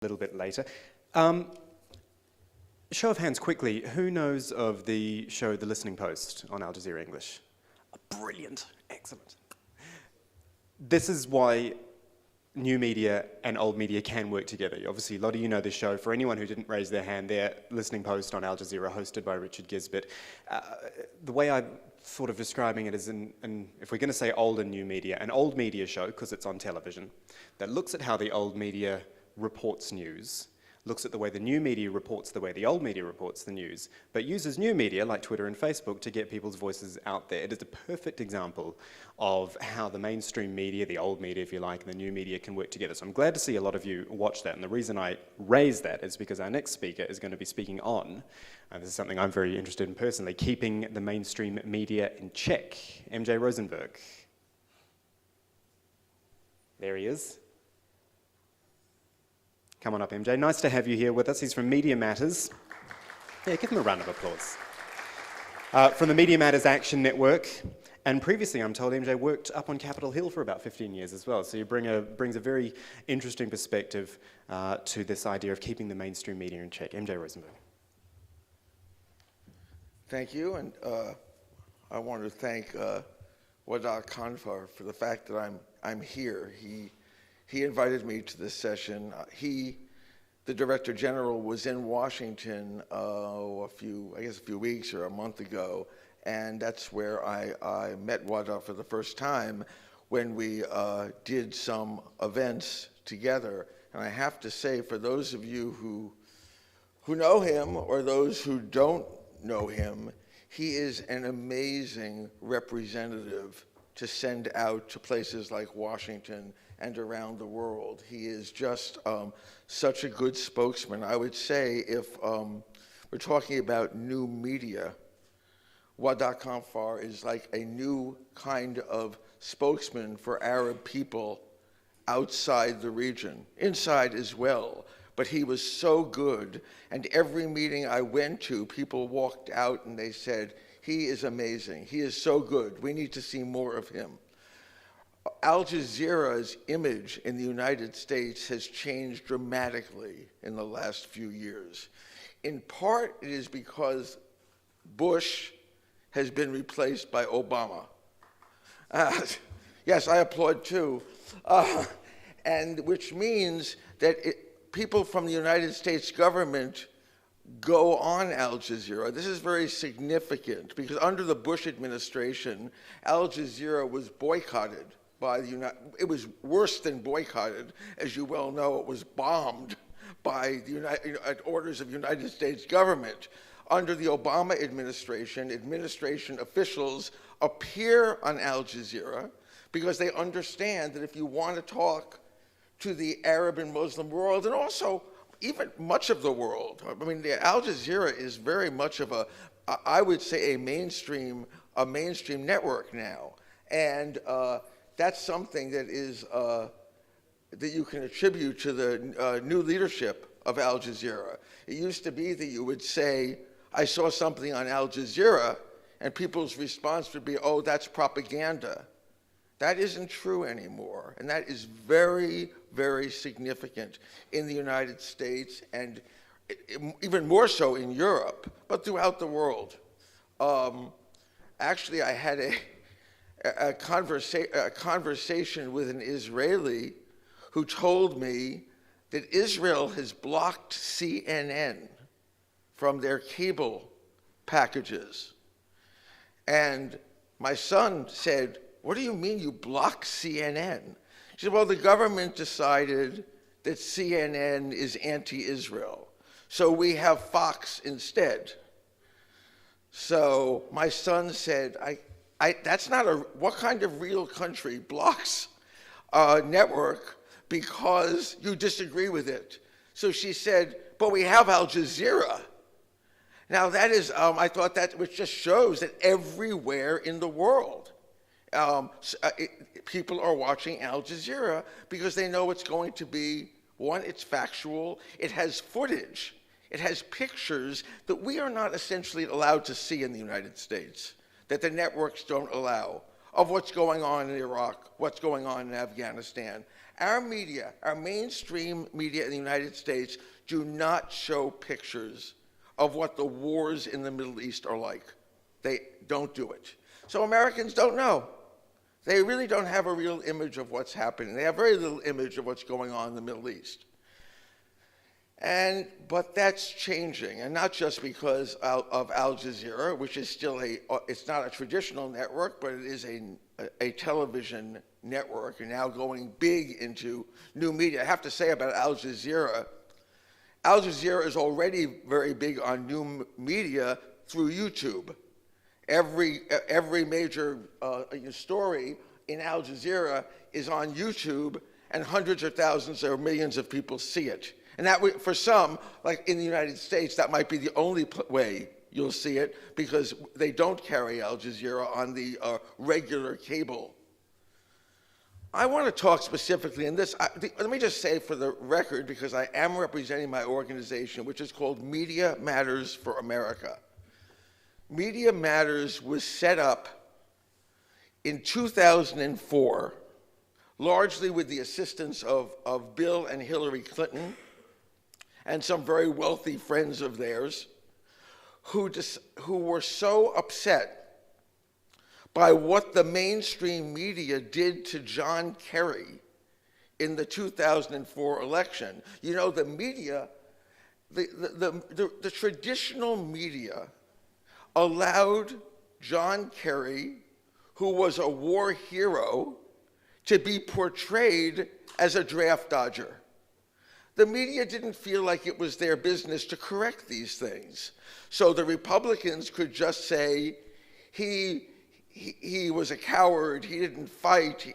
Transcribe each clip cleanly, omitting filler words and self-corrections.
little bit later. Show of hands quickly, who knows of the show The Listening Post on Al Jazeera English? Brilliant, excellent. This is why new media and old media can work together. Obviously, a lot of you know this show. For anyone who didn't raise their hand, they're Listening Post on Al Jazeera, hosted by Richard Gisbert. The way I'm sort of describing it is, if we're going to say old and new media, an old media show, because it's on television, that looks at how the old media reports news, looks at the way the new media reports the way the old media reports the news, but uses new media like Twitter and Facebook to get people's voices out there. It is a perfect example of how the mainstream media, the old media if you like, and the new media can work together. So I'm glad to see a lot of you watch that, and the reason I raise that is because our next speaker is going to be speaking on, and this is something I'm very interested in personally, keeping the mainstream media in check. MJ Rosenberg. There he is. Come on up, MJ. Nice to have you here with us. He's from Media Matters. Yeah, give him a round of applause. From the Media Matters Action Network. And previously, I'm told, MJ worked up on Capitol Hill for about 15 years as well. So you brings a very interesting perspective to this idea of keeping the mainstream media in check. MJ Rosenberg. Thank you. And I want to thank Wada Khanfar for the fact that I'm here. He invited me to this session. The Director General, was in Washington a few weeks or a month ago, and that's where I met Wada for the first time when we did some events together. And I have to say, for those of you who know him or those who don't know him, he is an amazing representative to send out to places like Washington and around the world. He is just such a good spokesman. I would say if we're talking about new media, Wada Khanfar is like a new kind of spokesman for Arab people outside the region, inside as well. But he was so good, and every meeting I went to, people walked out and they said, he is amazing, he is so good, we need to see more of him. Al Jazeera's image in the United States has changed dramatically in the last few years. In part, it is because Bush has been replaced by Obama. Yes, I applaud too. And which means that people from the United States government go on Al Jazeera. This is very significant because under the Bush administration, Al Jazeera was boycotted by it was worse than boycotted. As you well know, it was bombed by at orders of the United States government. Under the Obama administration officials appear on Al Jazeera because they understand that if you want to talk to the Arab and Muslim world, and also even much of the world, I mean, Al Jazeera is very much of I would say a mainstream network now, and that's something that is that you can attribute to the new leadership of Al Jazeera. It used to be that you would say, I saw something on Al Jazeera, and people's response would be, oh, that's propaganda. That isn't true anymore, and that is very, very significant in the United States and even more so in Europe, but throughout the world. Actually, I had a conversation with an Israeli who told me that Israel has blocked CNN from their cable packages. And my son said, what do you mean you block CNN? She said, well, the government decided that CNN is anti-Israel, so we have Fox instead. So my son said, that's not what kind of real country blocks a network because you disagree with it? So she said, but we have Al Jazeera. Now that is, I thought that, which just shows that everywhere in the world, people are watching Al Jazeera because they know it's going to be, one, it's factual, it has footage, it has pictures that we are not essentially allowed to see in the United States, that the networks don't allow, of what's going on in Iraq, what's going on in Afghanistan. Our media, our mainstream media in the United States, do not show pictures of what the wars in the Middle East are like. They don't do it. So Americans don't know. They really don't have a real image of what's happening. They have very little image of what's going on in the Middle East. But that's changing, and not just because of Al Jazeera, which is still it's not a traditional network, but it is a television network, and now going big into new media. I have to say about Al Jazeera is already very big on new media through YouTube. Every major story in Al Jazeera is on YouTube, and hundreds or thousands or millions of people see it. And that, for some, like in the United States, that might be the only way you'll see it, because they don't carry Al Jazeera on the regular cable. I want to talk specifically in this. Let me just say for the record, because I am representing my organization, which is called Media Matters for America. Media Matters was set up in 2004, largely with the assistance of Bill and Hillary Clinton and some very wealthy friends of theirs who were so upset by what the mainstream media did to John Kerry in the 2004 election. You know, the media, the traditional media allowed John Kerry, who was a war hero, to be portrayed as a draft dodger. The media didn't feel like it was their business to correct these things. So the Republicans could just say, he was a coward, he didn't fight.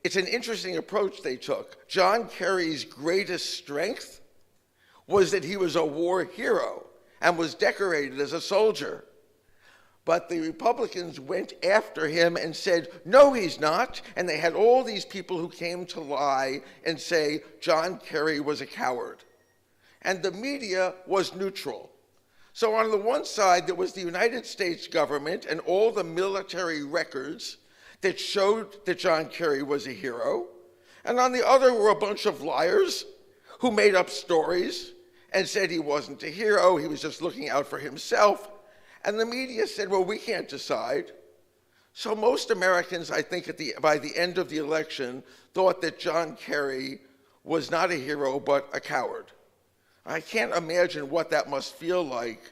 It's an interesting approach they took. John Kerry's greatest strength was that he was a war hero and was decorated as a soldier. But the Republicans went after him and said, no, he's not. And they had all these people who came to lie and say John Kerry was a coward. And the media was neutral. So on the one side, there was the United States government and all the military records that showed that John Kerry was a hero. And on the other were a bunch of liars who made up stories and said he wasn't a hero, he was just looking out for himself. And the media said, well, we can't decide. So most Americans, I think, by the end of the election, thought that John Kerry was not a hero, but a coward. I can't imagine what that must feel like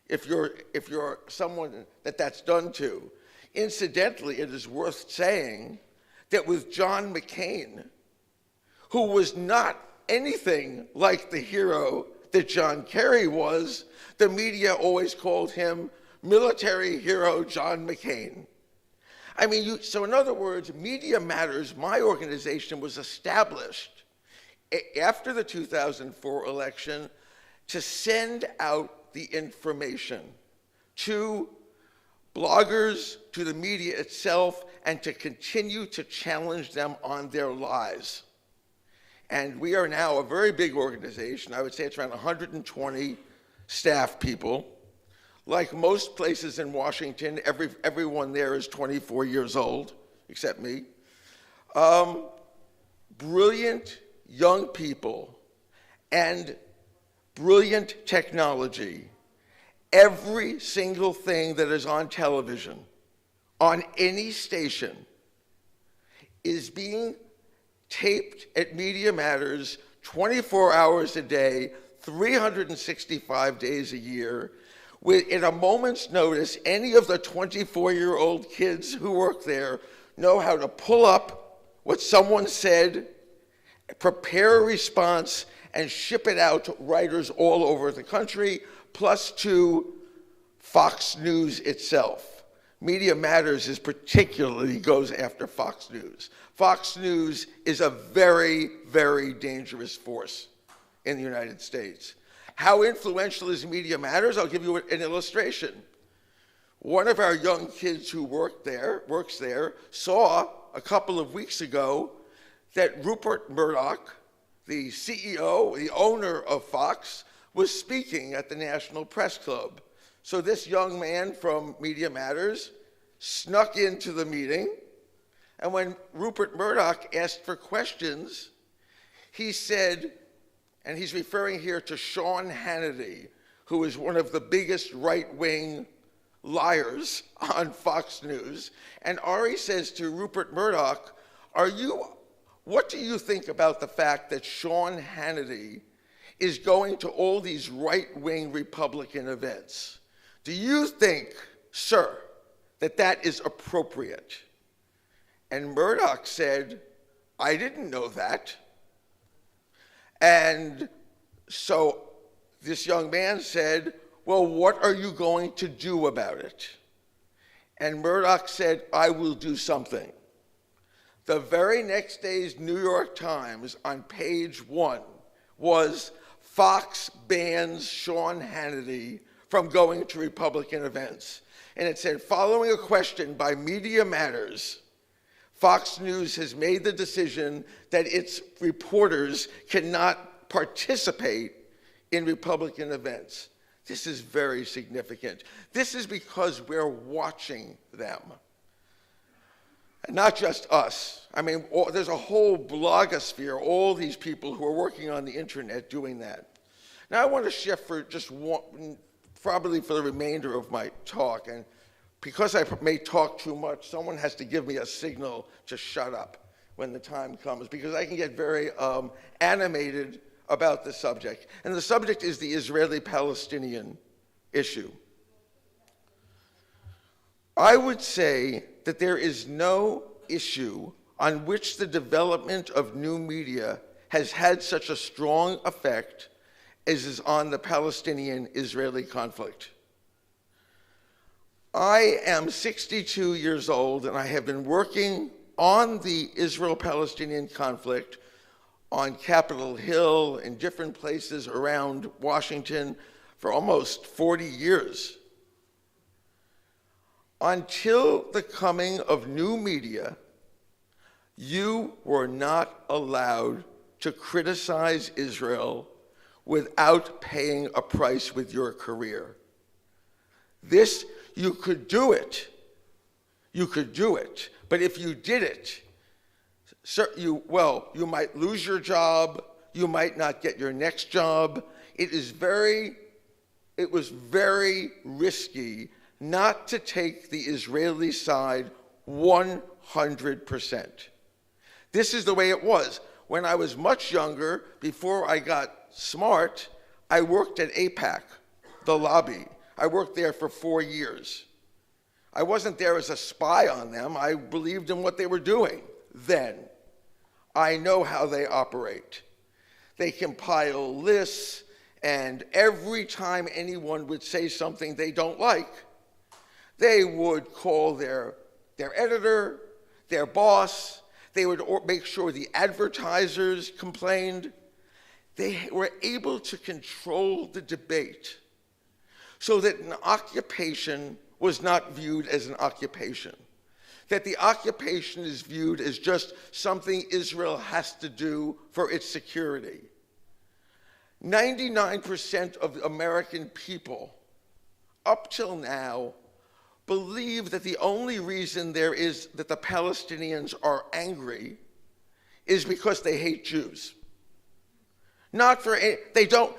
if you're someone that's done to. Incidentally, it is worth saying that with John McCain, who was not anything like the hero that John Kerry was, the media always called him military hero John McCain. I mean, so in other words, Media Matters, my organization, was established after the 2004 election to send out the information to bloggers, to the media itself, and to continue to challenge them on their lies. And we are now a very big organization. I would say it's around 120 staff people. Like most places in Washington, everyone there is 24 years old, except me. Brilliant young people and brilliant technology. Every single thing that is on television, on any station, is being taped at Media Matters 24 hours a day, 365 days a year. In a moment's notice, any of the 24-year-old kids who work there know how to pull up what someone said, prepare a response, and ship it out to writers all over the country, plus to Fox News itself. Media Matters particularly goes after Fox News. Fox News is a very, very dangerous force in the United States. How influential is Media Matters? I'll give you an illustration. One of our young kids who works there, saw a couple of weeks ago that Rupert Murdoch, the CEO, the owner of Fox, was speaking at the National Press Club. So this young man from Media Matters snuck into the meeting, and when Rupert Murdoch asked for questions, he said, and he's referring here to Sean Hannity, who is one of the biggest right-wing liars on Fox News, and Ari says to Rupert Murdoch, what do you think about the fact that Sean Hannity is going to all these right-wing Republican events? Do you think, sir, that that is appropriate? And Murdoch said, I didn't know that. And so this young man said, well, what are you going to do about it? And Murdoch said, I will do something. The very next day's New York Times on page 1 was Fox bans Sean Hannity from going to Republican events. And it said, following a question by Media Matters, Fox News has made the decision that its reporters cannot participate in Republican events. This is very significant. This is because we're watching them. And not just us. I mean, there's a whole blogosphere, all these people who are working on the internet doing that. Now I want to shift for just one, probably for the remainder of my talk, and because I may talk too much, someone has to give me a signal to shut up when the time comes, because I can get very animated about the subject. And the subject is the Israeli-Palestinian issue. I would say that there is no issue on which the development of new media has had such a strong effect as is on the Palestinian-Israeli conflict. I am 62 years old, and I have been working on the Israel-Palestinian conflict on Capitol Hill, in different places around Washington, for almost 40 years. Until the coming of new media, you were not allowed to criticize Israel without paying a price with your career. This, you could do it. You could do it. But if you did it, you might lose your job, you might not get your next job. It was very risky not to take the Israeli side 100%. This is the way it was. When I was much younger, before I got smart, I worked at AIPAC, the lobby. I worked there for 4 years. I wasn't there as a spy on them. I believed in what they were doing then. I know how they operate. They compile lists, and every time anyone would say something they don't like, they would call their editor, their boss. They would make sure the advertisers complained. They were able to control the debate so that an occupation was not viewed as an occupation, that the occupation is viewed as just something Israel has to do for its security. 99% of the American people, up till now, believe that the only reason that the Palestinians are angry is because they hate Jews. Not for any, they don't,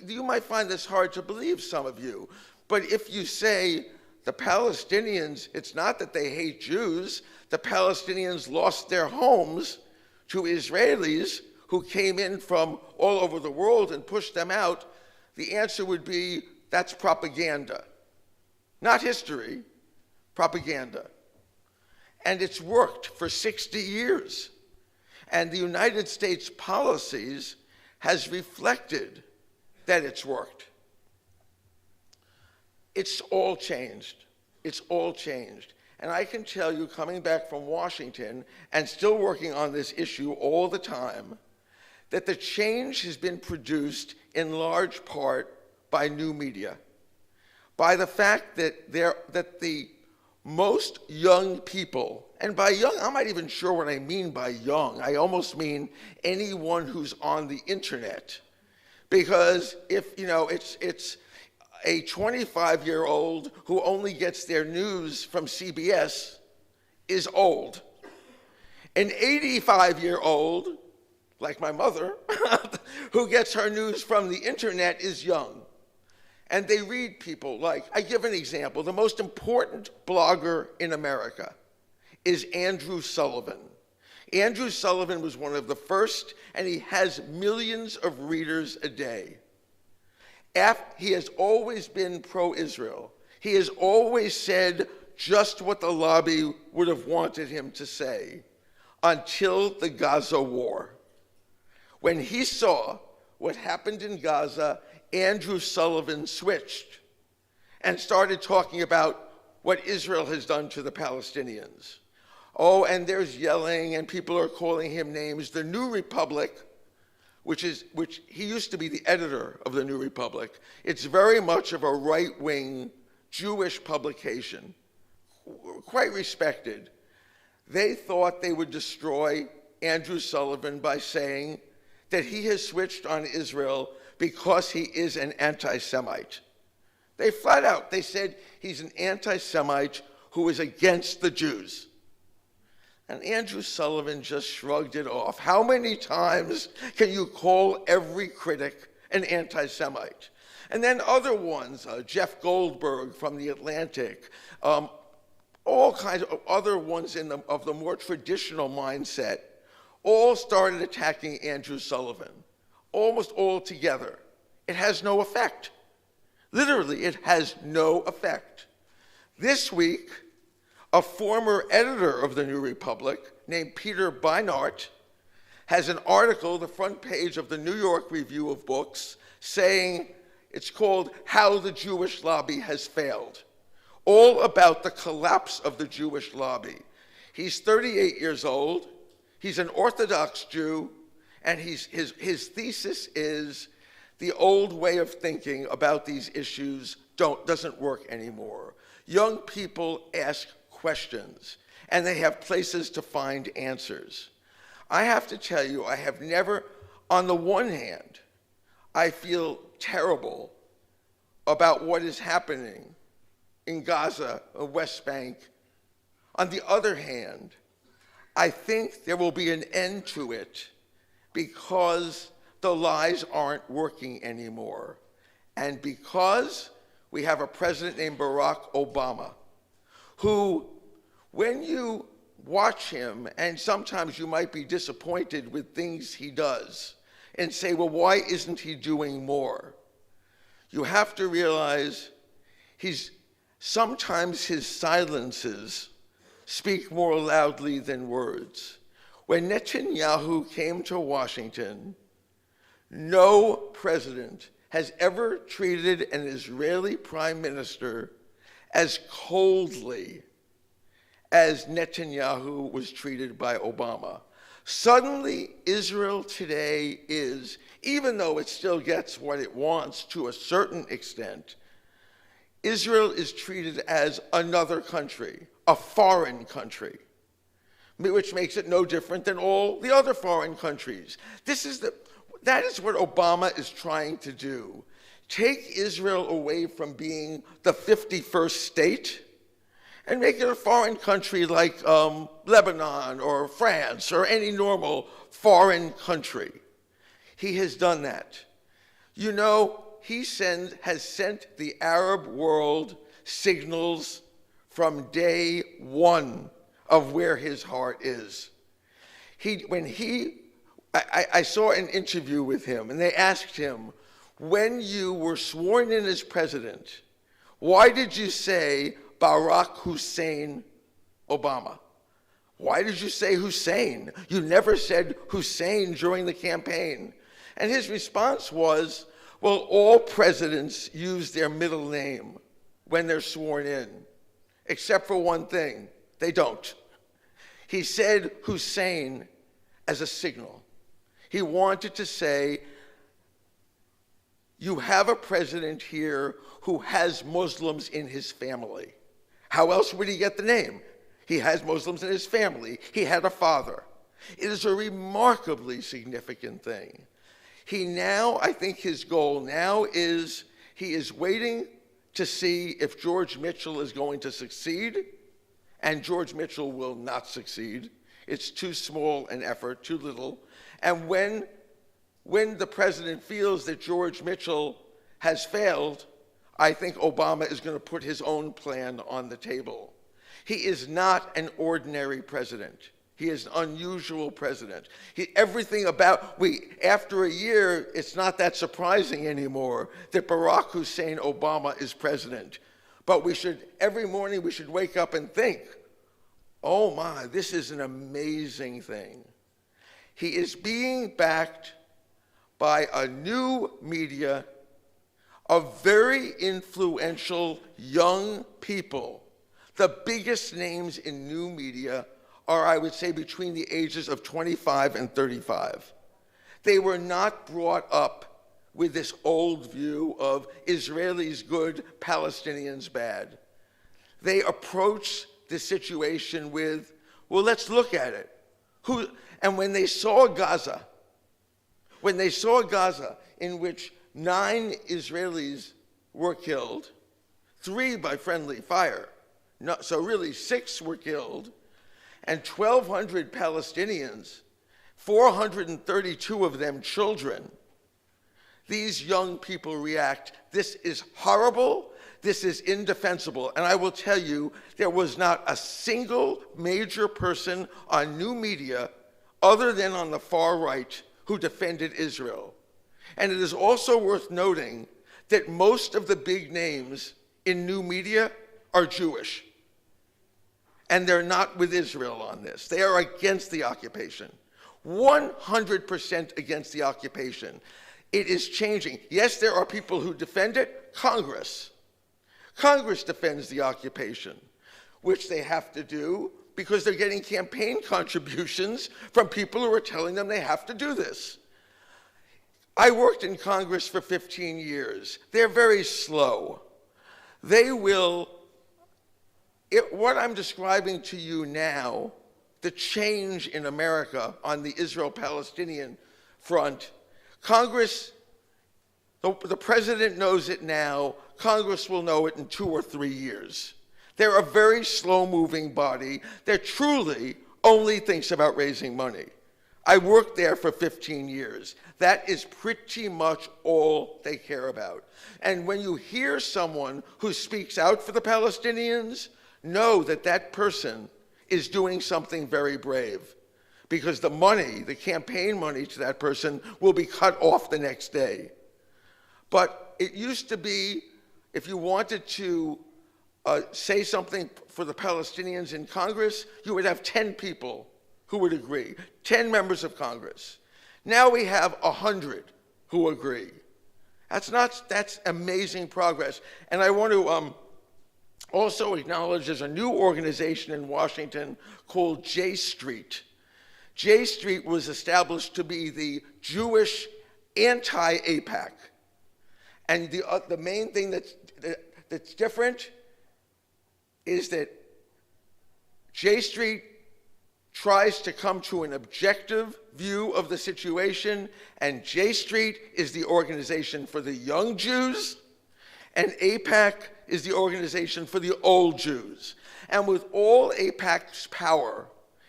you might find this hard to believe, some of you, but if you say the Palestinians, it's not that they hate Jews, the Palestinians lost their homes to Israelis who came in from all over the world and pushed them out, the answer would be, that's propaganda. Not history, propaganda. And it's worked for 60 years. And the United States policies has reflected that it's worked. It's all changed. It's all changed. And I can tell you, coming back from Washington and still working on this issue all the time, that the change has been produced in large part by new media, by the fact that the most young people, and by young, I'm not even sure what I mean by young. I almost mean anyone who's on the internet. Because if, a 25-year-old who only gets their news from CBS is old. An 85-year-old, like my mother, who gets her news from the internet is young. And they read people like, I give an example, the most important blogger in America is Andrew Sullivan. Andrew Sullivan was one of the first, and he has millions of readers a day. He has always been pro-Israel. He has always said just what the lobby would have wanted him to say until the Gaza war. When he saw what happened in Gaza, Andrew Sullivan switched and started talking about what Israel has done to the Palestinians. Oh, and there's yelling, and people are calling him names. The New Republic, which he used to be the editor of the New Republic, it's very much of a right-wing Jewish publication, quite respected. They thought they would destroy Andrew Sullivan by saying that he has switched on Israel because he is an anti-Semite. They flat out, they said he's an anti-Semite who is against the Jews. And Andrew Sullivan just shrugged it off. How many times can you call every critic an anti-Semite? And then other ones, Jeff Goldberg from The Atlantic, all kinds of other ones of the more traditional mindset, all started attacking Andrew Sullivan, almost all together. It has no effect. Literally, it has no effect. This week, a former editor of the New Republic named Peter Beinart has an article, the front page of the New York Review of Books, saying it's called How the Jewish Lobby Has Failed, all about the collapse of the Jewish lobby. He's 38 years old, he's an Orthodox Jew, and his thesis is the old way of thinking about these issues doesn't work anymore. Young people ask questions, and they have places to find answers. I have to tell you, I have never, on the one hand, I feel terrible about what is happening in Gaza, the West Bank. On the other hand, I think there will be an end to it because the lies aren't working anymore, and because we have a president named Barack Obama, who, when you watch him, and sometimes you might be disappointed with things he does, and say, well, why isn't he doing more? You have to realize sometimes his silences speak more loudly than words. When Netanyahu came to Washington, no president has ever treated an Israeli prime minister as coldly as Netanyahu was treated by Obama. Suddenly, Israel today is, even though it still gets what it wants to a certain extent, Israel is treated as another country, a foreign country, which makes it no different than all the other foreign countries. That is what Obama is trying to do. Take Israel away from being the 51st state and make it a foreign country like Lebanon or France or any normal foreign country. He has done that. You know, he has sent the Arab world signals from day one of where his heart is. I saw an interview with him, and they asked him, when you were sworn in as president, why did you say Barack Hussein Obama? Why did you say Hussein? You never said Hussein during the campaign. And his response was, well, all presidents use their middle name when they're sworn in, except for one thing, they don't. He said Hussein as a signal. He wanted to say, you have a president here who has Muslims in his family. How else would he get the name? He has Muslims in his family. He had a father. It is a remarkably significant thing. I think his goal now is He is waiting to see if George Mitchell is going to succeed, and George Mitchell will not succeed. It's too small an effort, too little. And when the president feels that George Mitchell has failed, I think Obama is going to put his own plan on the table. He is not an ordinary president. He is an unusual president. After a year, it's not that surprising anymore that Barack Hussein Obama is president. But every morning we should wake up and think, oh my, this is an amazing thing. He is being backed by a new media of very influential young people. The biggest names in new media are, I would say, between the ages of 25 and 35. They were not brought up with this old view of Israelis good, Palestinians bad. They approach the situation with, well, let's look at it. And when they saw Gaza, in which 9 Israelis were killed, 3 by friendly fire, so really 6 were killed, and 1,200 Palestinians, 432 of them children, these young people react, this is horrible, this is indefensible. And I will tell you, there was not a single major person on new media, other than on the far right, who defended Israel. And it is also worth noting that most of the big names in new media are Jewish. And they're not with Israel on this. They are against the occupation. 100% against the occupation. It is changing. Yes, there are people who defend it. Congress defends the occupation, which they have to do because they're getting campaign contributions from people who are telling them they have to do this. I worked in Congress for 15 years. They're very slow. What I'm describing to you now, the change in America on the Israel-Palestinian front, Congress, the president knows it now, Congress will know it in 2 or 3 years. They're a very slow-moving body that truly only thinks about raising money. I worked there for 15 years. That is pretty much all they care about. And when you hear someone who speaks out for the Palestinians, know that that person is doing something very brave, because the money, the campaign money to that person, will be cut off the next day. But it used to be, if you wanted to say something for the Palestinians in Congress, you would have 10 people who would agree, 10 members of Congress. Now we have 100 who agree. That's amazing progress. And I want to also acknowledge there's a new organization in Washington called J Street. J Street was established to be the Jewish anti-AIPAC. And the main thing that's different is that J Street tries to come to an objective view of the situation, and J Street is the organization for the young Jews, and AIPAC is the organization for the old Jews. And with all AIPAC's power,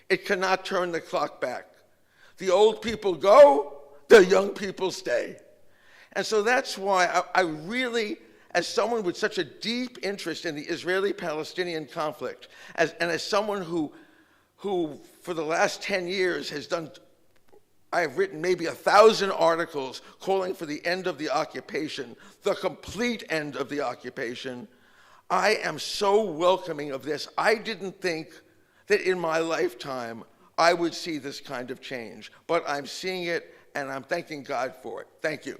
it cannot turn the clock back. The old people go, the young people stay. And so that's why I really, as someone with such a deep interest in the Israeli-Palestinian conflict, and as someone who for the last 10 years I have written maybe 1,000 articles calling for the end of the occupation, the complete end of the occupation. I am so welcoming of this. I didn't think that in my lifetime I would see this kind of change, but I'm seeing it, and I'm thanking God for it. Thank you.